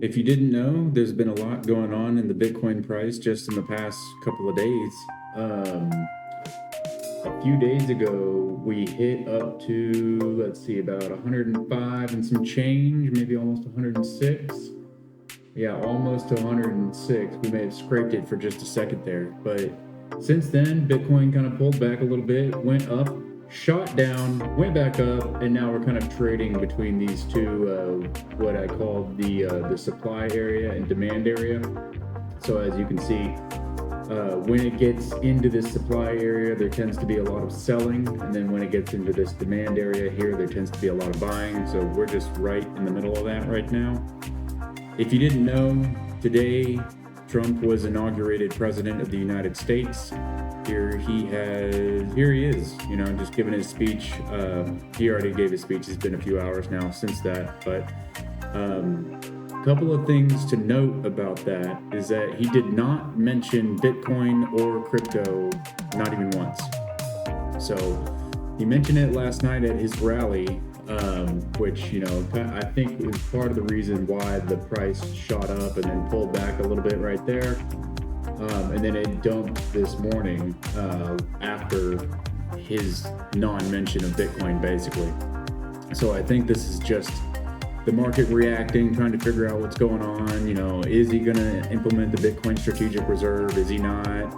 If you didn't know, there's been a lot going on in the Bitcoin price just in the past couple of days. A few days ago, we hit up to, let's see, about 105 and some change, maybe almost 106. Yeah, almost to 106. We may have scraped it for just a second there. But since then, Bitcoin kind of pulled back a little bit, went up, shot down, went back up, and now we're kind of trading between these two, what I call the supply area and demand area. So as you can see, when it gets into this supply area, there tends to be a lot of selling, and then when it gets into this demand area here, there tends to be a lot of buying. So we're just right in the middle of that right now. If you didn't know, today Trump was inaugurated president of the United States. Here he is, just giving his speech. He already gave his speech. It's been a few hours now since that, but a couple of things to note about that is that he did not mention Bitcoin or crypto, not even once. So he mentioned it last night at his rally, which, I think was part of the reason why the price shot up and then pulled back a little bit right there. And then it dumped this morning after his non-mention of Bitcoin, basically. So I think this is just the market reacting, trying to figure out what's going on. Is he going to implement the Bitcoin strategic reserve? Is he not?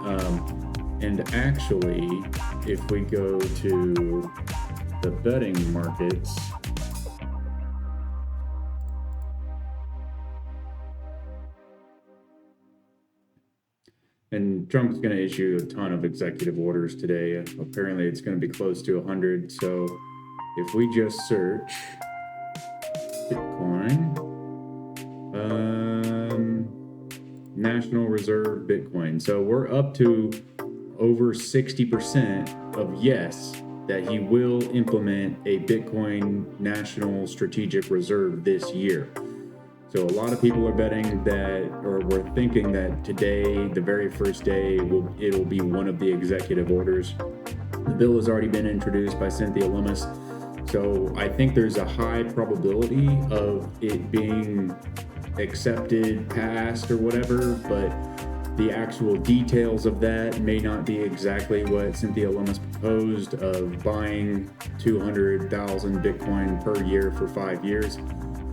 And actually, if we go to the betting markets, and Trump's going to issue a ton of executive orders today. Apparently, it's going to be close to 100. So if we just search Bitcoin, National Reserve Bitcoin. So we're up to over 60% of yes, that he will implement a Bitcoin National Strategic Reserve this year. So a lot of people are betting that, or we're thinking that today, the very first day, it'll be one of the executive orders. The bill has already been introduced by Cynthia Lummis. So I think there's a high probability of it being accepted, passed, or whatever, but the actual details of that may not be exactly what Cynthia Lummis proposed, of buying 200,000 Bitcoin per year for 5 years.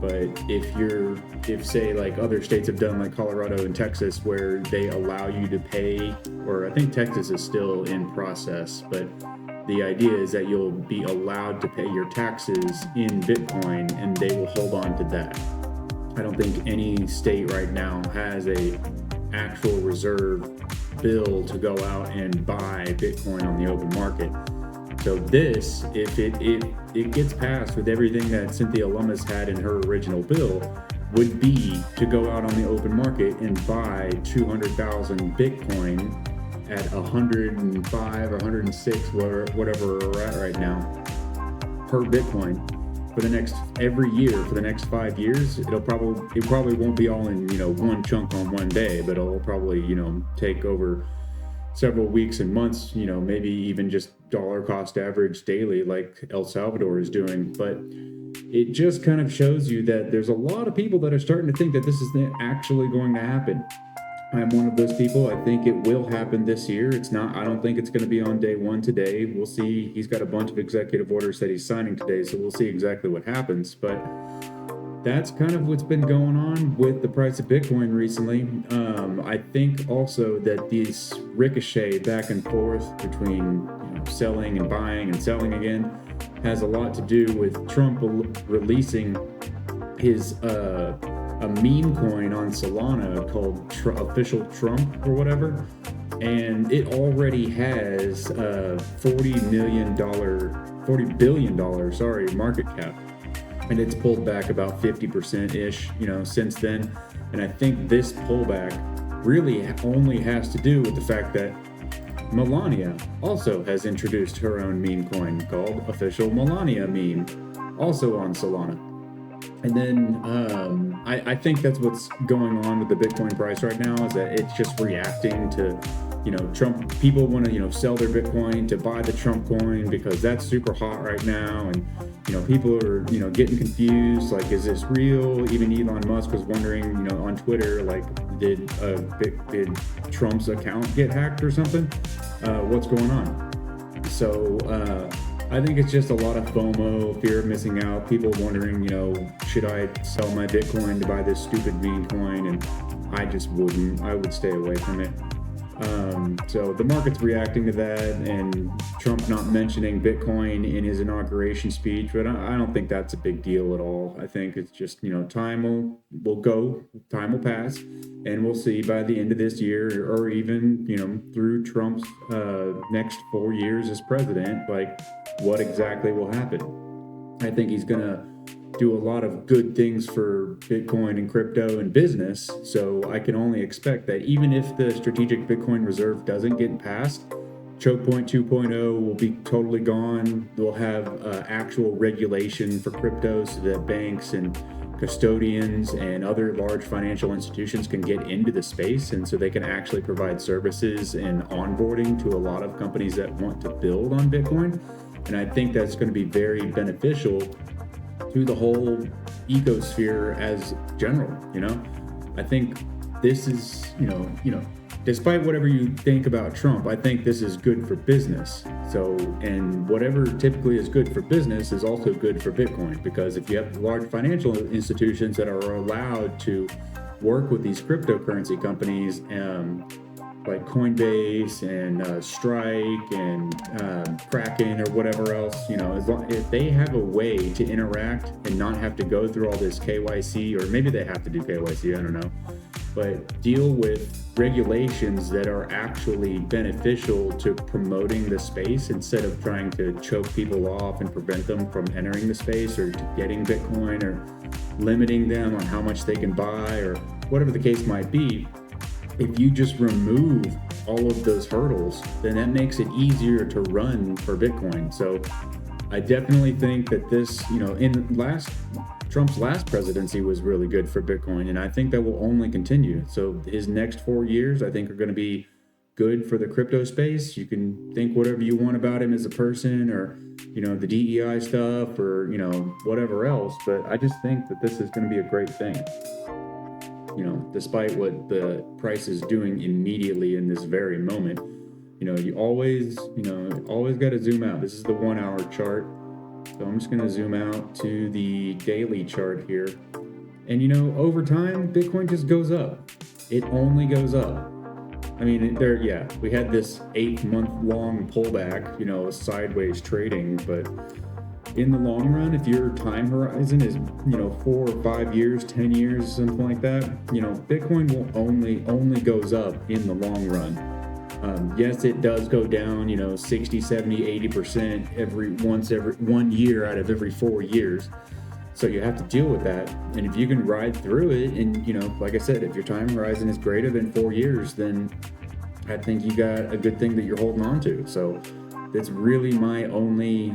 But if say like other states have done, like Colorado and Texas, where they allow you to pay, or I think Texas is still in process, but the idea is that you'll be allowed to pay your taxes in Bitcoin and they will hold on to that. I don't think any state right now has a actual reserve bill to go out and buy Bitcoin on the open market. So this, if it gets passed with everything that Cynthia Lummis had in her original bill, would be to go out on the open market and buy 200,000 Bitcoin at 105 or 106, whatever we're at right now, per Bitcoin every year for the next 5 years. It probably won't be all in one chunk on one day, but it'll probably take over several weeks and months, maybe even just dollar cost average daily like El Salvador is doing. But it just kind of shows you that there's a lot of people that are starting to think that this is actually going to happen. I'm one of those people. I think it will happen this year. I don't think it's going to be on day one today. We'll see. He's got a bunch of executive orders that he's signing today, so we'll see exactly what happens. But that's kind of what's been going on with the price of Bitcoin recently. I think also that these ricochet back and forth between selling and buying and selling again has a lot to do with Trump releasing his a meme coin on Solana called Official Trump or whatever, and it already has $40 billion market cap, and it's pulled back about 50%-ish, since then. And I think this pullback really only has to do with the fact that Melania also has introduced her own meme coin called Official Melania Meme, also on Solana. And then I think that's what's going on with the Bitcoin price right now, is that it's just reacting to Trump people want to, sell their Bitcoin to buy the Trump coin because that's super hot right now. And, people are, getting confused. Like, is this real? Even Elon Musk was wondering, on Twitter, like, did Trump's account get hacked or something? What's going on? So, I think it's just a lot of FOMO, fear of missing out, people wondering, should I sell my Bitcoin to buy this stupid meme coin? And I just wouldn't. I would stay away from it. So the market's reacting to that, and Trump not mentioning Bitcoin in his inauguration speech, but I don't think that's a big deal at all. I think it's just, time will go, time will pass, and we'll see by the end of this year, or even, through Trump's next 4 years as president, like what exactly will happen. I think he's gonna do a lot of good things for Bitcoin and crypto and business. So I can only expect that even if the strategic Bitcoin reserve doesn't get passed, Choke Point 2.0 will be totally gone. We'll have actual regulation for crypto so that banks and custodians and other large financial institutions can get into the space, and so they can actually provide services and onboarding to a lot of companies that want to build on Bitcoin. And I think that's going to be very beneficial to the whole ecosphere as general. I think this is, despite whatever you think about Trump, I think this is good for business. So, and whatever typically is good for business is also good for Bitcoin, because if you have large financial institutions that are allowed to work with these cryptocurrency companies, like Coinbase and Strike and Kraken or whatever else, if they have a way to interact and not have to go through all this KYC, or maybe they have to do KYC, I don't know, but deal with regulations that are actually beneficial to promoting the space instead of trying to choke people off and prevent them from entering the space or to getting Bitcoin, or limiting them on how much they can buy, or whatever the case might be. If you just remove all of those hurdles, then that makes it easier to run for Bitcoin. So I definitely think that this, Trump's last presidency was really good for Bitcoin, and I think that will only continue. So his next 4 years, I think, are going to be good for the crypto space. You can think whatever you want about him as a person, or, the DEI stuff, or, whatever else, but I just think that this is going to be a great thing. Despite what the price is doing immediately in this very moment, you always got to zoom out. This is the 1 hour chart. So I'm just going to zoom out to the daily chart here. And, over time, Bitcoin just goes up. It only goes up. I mean, we had this 8-month-long pullback, sideways trading, but in the long run, if your time horizon is, 4 or 5 years, 10 years, something like that, Bitcoin will only goes up in the long run. Yes, it does go down, 60, 70, 80% every 1 year out of every 4 years. So you have to deal with that. And if you can ride through it, and, like I said, if your time horizon is greater than 4 years, then I think you got a good thing that you're holding on to. So that's really my only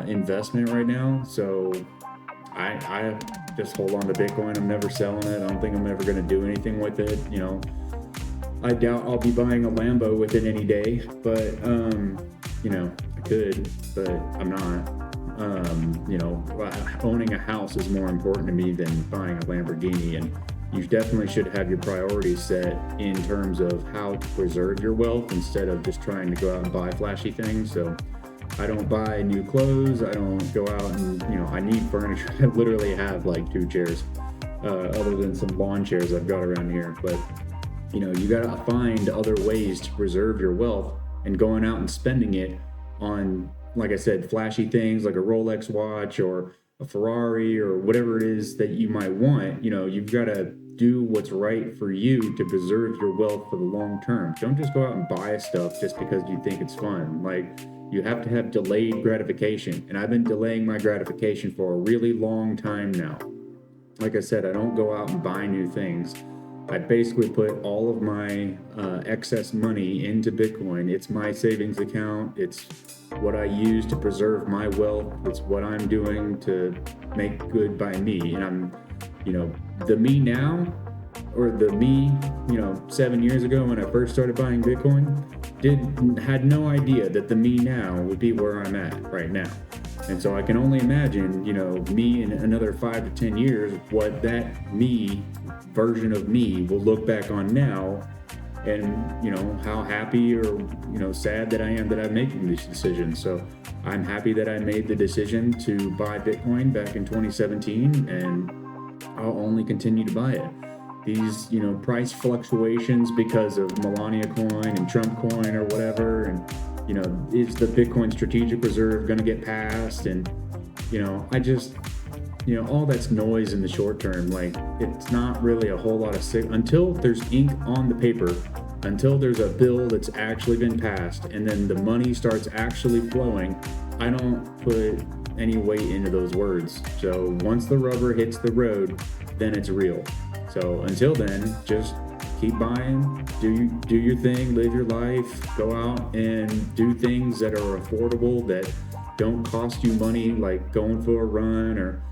investment right now. So I just hold on to Bitcoin. I'm never selling it. I don't think I'm ever going to do anything with it. I doubt I'll be buying a Lambo with it any day, but I could, but I'm not. Owning a house is more important to me than buying a Lamborghini, and you definitely should have your priorities set in terms of how to preserve your wealth instead of just trying to go out and buy flashy things. So I don't buy new clothes. I don't go out and, I need furniture. I literally have like 2 chairs, other than some lawn chairs I've got around here. But, you got to find other ways to preserve your wealth, and going out and spending it on, like I said, flashy things like a Rolex watch or a Ferrari or whatever it is that you might want. You've got to do what's right for you to preserve your wealth for the long term. Don't just go out and buy stuff just because you think it's fun. Like, you have to have delayed gratification. And I've been delaying my gratification for a really long time now. Like I said, I don't go out and buy new things. I basically put all of my excess money into Bitcoin. It's my savings account. It's what I use to preserve my wealth. It's what I'm doing to make good by me. And I'm, the me now or the me, 7 years ago when I first started buying Bitcoin, had no idea that the me now would be where I'm at right now. And so I can only imagine, me in another 5 to 10 years, what that me version of me will look back on now, and how happy or sad that I am that I'm making these decisions. So I'm happy that I made the decision to buy Bitcoin back in 2017, and I'll only continue to buy it. These price fluctuations because of Melania coin and Trump coin or whatever, and is the Bitcoin strategic reserve going to get passed? And I just all that's noise in the short term. Like, it's not really a whole lot of until there's ink on the paper, until there's a bill that's actually been passed, and then the money starts actually flowing. I don't put any weight into those words. So once the rubber hits the road, then it's real. So until then, just keep buying, do your thing, live your life, go out and do things that are affordable, that don't cost you money, like going for a run or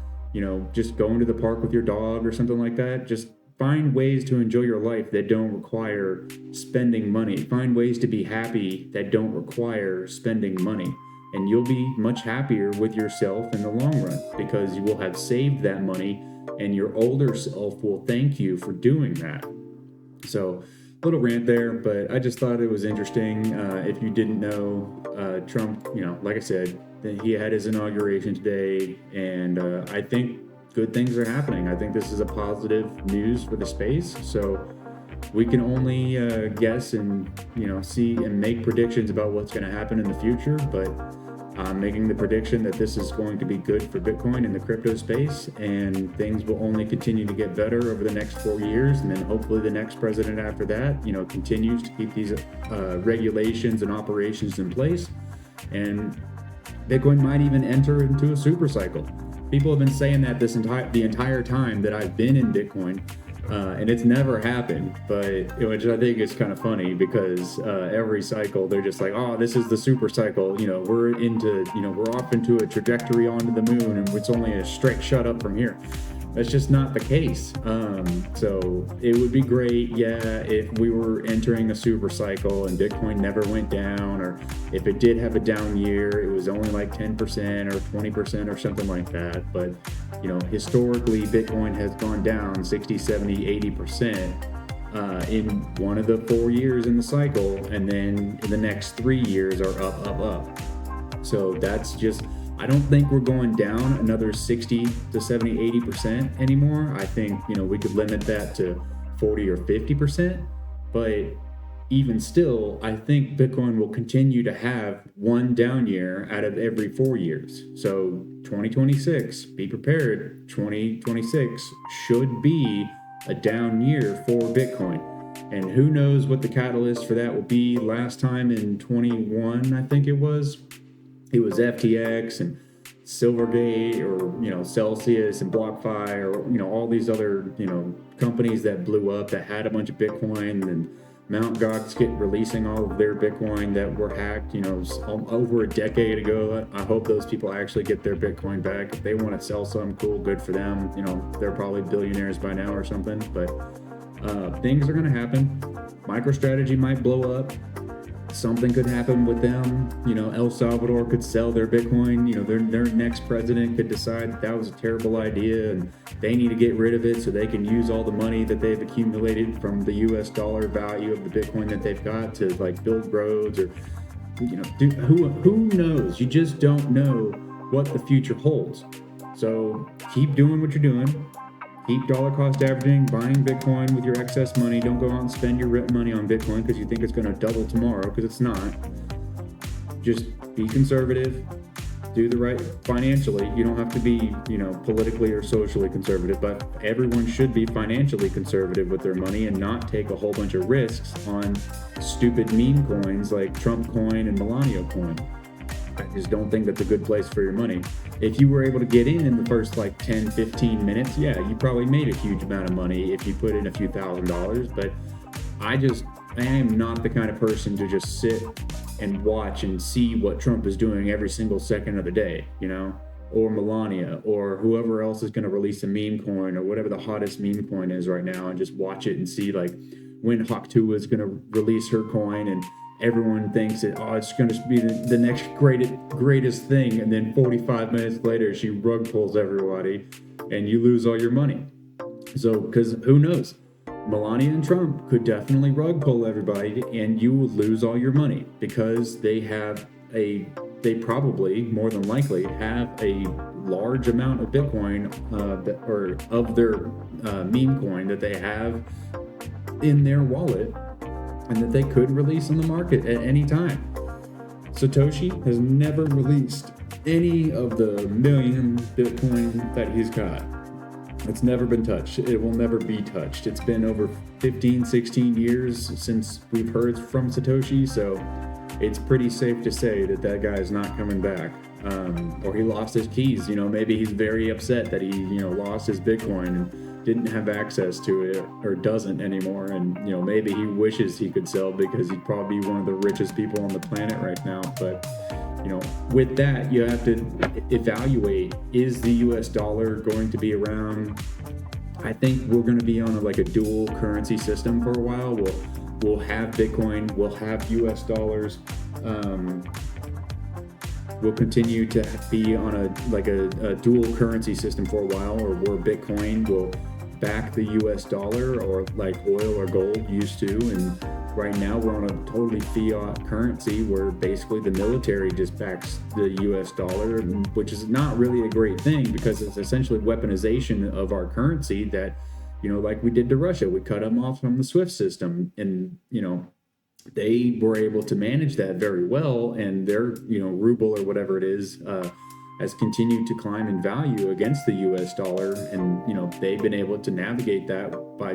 just going to the park with your dog or something like that. Just find ways to enjoy your life that don't require spending money. Find ways to be happy that don't require spending money. And you'll be much happier with yourself in the long run, because you will have saved that money and your older self will thank you for doing that. So, little rant there, but I just thought it was interesting. If you didn't know, Trump, like I said, he had his inauguration today, and I think good things are happening. I think this is a positive news for the space. So we can only guess and see and make predictions about what's going to happen in the future, but I'm making the prediction that this is going to be good for Bitcoin in the crypto space, and things will only continue to get better over the next 4 years, and then hopefully the next president after that continues to keep these regulations and operations in place, and Bitcoin might even enter into a super cycle. People have been saying that the entire time that I've been in Bitcoin, and it's never happened, but which I think is kind of funny, because every cycle they're just like, oh, this is the super cycle. We're off into a trajectory onto the moon, and it's only a straight shot up from here. That's just not the case. So it would be great, if we were entering a super cycle and Bitcoin never went down, or if it did have a down year, it was only like 10% or 20% or something like that. But, historically, Bitcoin has gone down 60, 70, 80% in one of the 4 years in the cycle. And then in the next 3 years are up, up, up. So that's just... I don't think we're going down another 60 to 70, 80% anymore. I think, we could limit that to 40 or 50%. But even still, I think Bitcoin will continue to have one down year out of every 4 years. So 2026, be prepared. 2026 should be a down year for Bitcoin. And who knows what the catalyst for that will be. Last time in 21, I think it was FTX and Silvergate, or Celsius and BlockFi, or all these other companies that blew up that had a bunch of Bitcoin, and Mt. Gox releasing all of their Bitcoin that were hacked over a decade ago. I hope those people actually get their Bitcoin back. If they want to sell some, cool, good for them. They're probably billionaires by now or something. But things are going to happen. MicroStrategy might blow up. Something could happen with them. El Salvador could sell their Bitcoin. Their next president could decide that was a terrible idea and they need to get rid of it so they can use all the money that they've accumulated from the US dollar value of the Bitcoin that they've got to build roads, or who knows? You just don't know what the future holds. So keep doing what you're doing. Keep dollar cost averaging, buying Bitcoin with your excess money. Don't go out and spend your money on Bitcoin because you think it's going to double tomorrow, because it's not. Just be conservative. Do the right financially. You don't have to be, politically or socially conservative, but everyone should be financially conservative with their money and not take a whole bunch of risks on stupid meme coins like Trump coin and Melania coin. I just don't think that's a good place for your money. If you were able to get in the first 10, 15 minutes, you probably made a huge amount of money if you put in a few $1,000s. But I am not the kind of person to just sit and watch and see what Trump is doing every single second of the day. or Melania or whoever else is going to release a meme coin or whatever the hottest meme coin is right now, and just watch it and see like when Hawk2 is going to release her coin, and everyone thinks that, oh, it's going to be the next greatest thing, and then 45 minutes later she rug pulls everybody and you lose all your money. So, because who knows, Melania and Trump could definitely rug pull everybody and you will lose all your money, because they probably, more than likely, have a large amount of Bitcoin or of their meme coin that they have in their wallet and that they could release on the market at any time. Satoshi has never released any of the million Bitcoin that he's got. It's never been touched. It will never be touched. It's been over 15, 16 years since we've heard from Satoshi, so it's pretty safe to say that that guy is not coming back. Or he lost his keys. Maybe he's very upset that he, lost his Bitcoin and didn't have access to it, or doesn't anymore. And, maybe he wishes he could sell because he'd probably be one of the richest people on the planet right now. But, with that, you have to evaluate, is the US dollar going to be around? I think we're going to be on a dual currency system for a while. We'll have Bitcoin, we'll have US dollars. We'll continue to be on a dual currency system for a while, or where Bitcoin will back the US dollar, or like oil or gold used to. And right now we're on a totally fiat currency where basically the military just backs the US dollar, which is not really a great thing, because it's essentially weaponization of our currency that, like we did to Russia. We cut them off from the SWIFT system, and, they were able to manage that very well, and their, ruble or whatever it is, has continued to climb in value against the US dollar. And, they've been able to navigate that by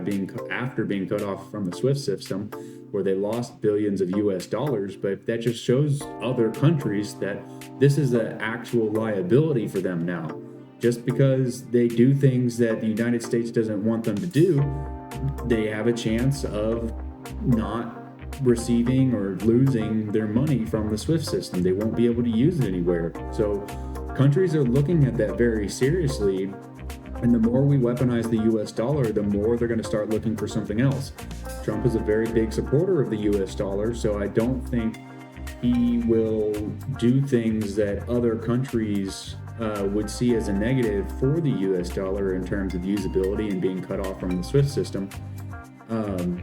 after being cut off from the SWIFT system, where they lost billions of US dollars. But that just shows other countries that this is an actual liability for them now. Just because they do things that the United States doesn't want them to do, they have a chance of not receiving or losing their money from the SWIFT system. They won't be able to use it anywhere. So countries are looking at that very seriously. And the more we weaponize the US dollar, the more they're going to start looking for something else. Trump is a very big supporter of the US dollar, so I don't think he will do things that other countries would see as a negative for the US dollar in terms of usability and being cut off from the SWIFT system.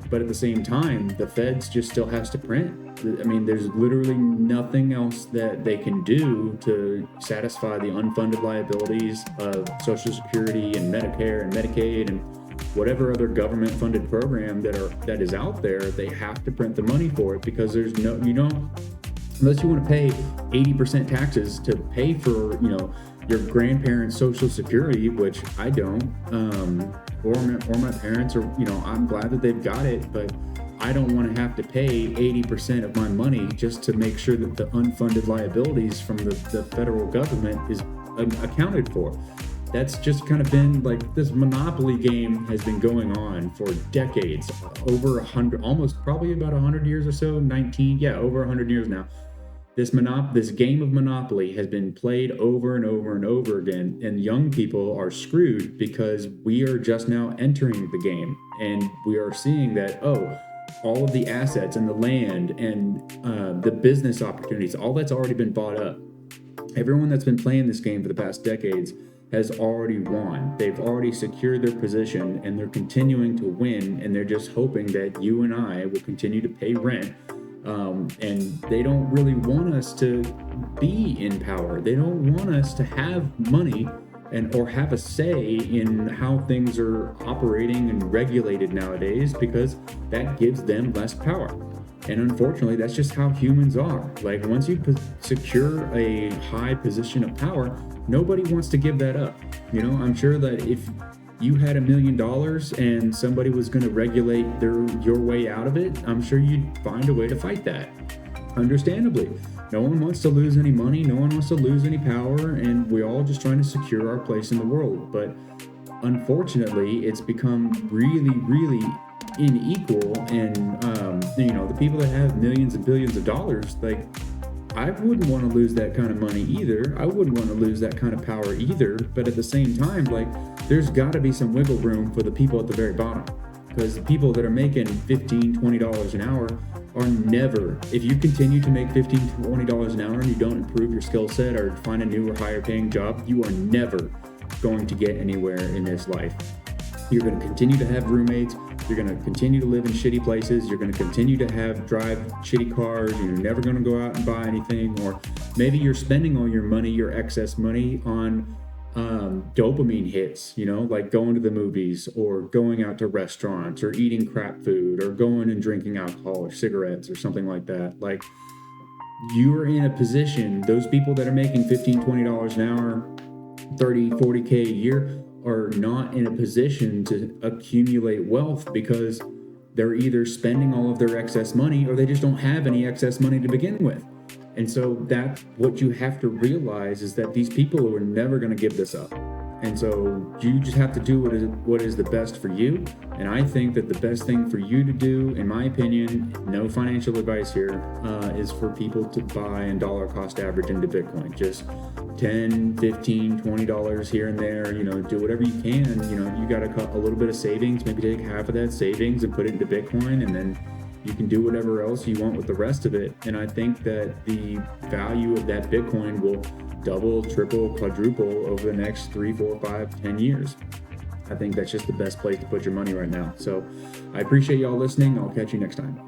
But at the same time, the Feds just still has to print. I mean, there's literally nothing else that they can do to satisfy the unfunded liabilities of Social Security and Medicare and Medicaid and whatever other government-funded program that is out there. They have to print the money for it, because there's no, unless you want to pay 80% taxes to pay for, your grandparents' Social Security, which I don't, or my parents, or, I'm glad that they've got it, but I don't want to have to pay 80% of my money just to make sure that the unfunded liabilities from the federal government is accounted for. That's just kind of been like, this monopoly game has been going on for decades, over 100, almost probably about 100 years or so, over 100 years now. This game of Monopoly has been played over and over and over again, and young people are screwed because we are just now entering the game, and we are seeing that, all of the assets and the land and the business opportunities, all that's already been bought up. Everyone that's been playing this game for the past decades has already won. They've already secured their position, and they're continuing to win, and they're just hoping that you and I will continue to pay rent. And they don't really want us to be in power. They don't want us to have money or have a say in how things are operating and regulated nowadays, because that gives them less power. And unfortunately, that's just how humans are. Like, once you secure a high position of power, nobody wants to give that up. I'm sure that if you had $1 million and somebody was going to regulate your way out of it, I'm sure you'd find a way to fight that. Understandably, no one wants to lose any money, no one wants to lose any power, and we're all just trying to secure our place in the world. But unfortunately, it's become really, really unequal, and the people that have millions and billions of dollars, like, I wouldn't want to lose that kind of money either. I wouldn't want to lose that kind of power either. But at the same time, like, there's got to be some wiggle room for the people at the very bottom, because the people that are making $15, $20 an hour are never, if you continue to make $15, $20 an hour and you don't improve your skill set or find a new or higher paying job, you are never going to get anywhere in this life. You're going to continue to have roommates. You're going to continue to live in shitty places. You're going to continue to drive shitty cars. And you're never going to go out and buy anything. Or maybe you're spending all your money, your excess money, on dopamine hits, like going to the movies or going out to restaurants or eating crap food or going and drinking alcohol or cigarettes or something like that. Like, you're in a position, those people that are making $15, $20 an hour, 30, 40K a year, are not in a position to accumulate wealth because they're either spending all of their excess money or they just don't have any excess money to begin with. And so that's what you have to realize, is that these people are never going to give this up. And so you just have to do what is the best for you. And I think that the best thing for you to do, in my opinion, no financial advice here, is for people to buy and dollar cost average into Bitcoin. Just $10, $15, $20 here and there, do whatever you can. You got a little bit of savings, maybe take half of that savings and put it into Bitcoin, and then you can do whatever else you want with the rest of it. And I think that the value of that Bitcoin will double, triple, quadruple over the next 3, 4, 5, 10 years. I think that's just the best place to put your money right now. So I appreciate y'all listening. I'll catch you next time.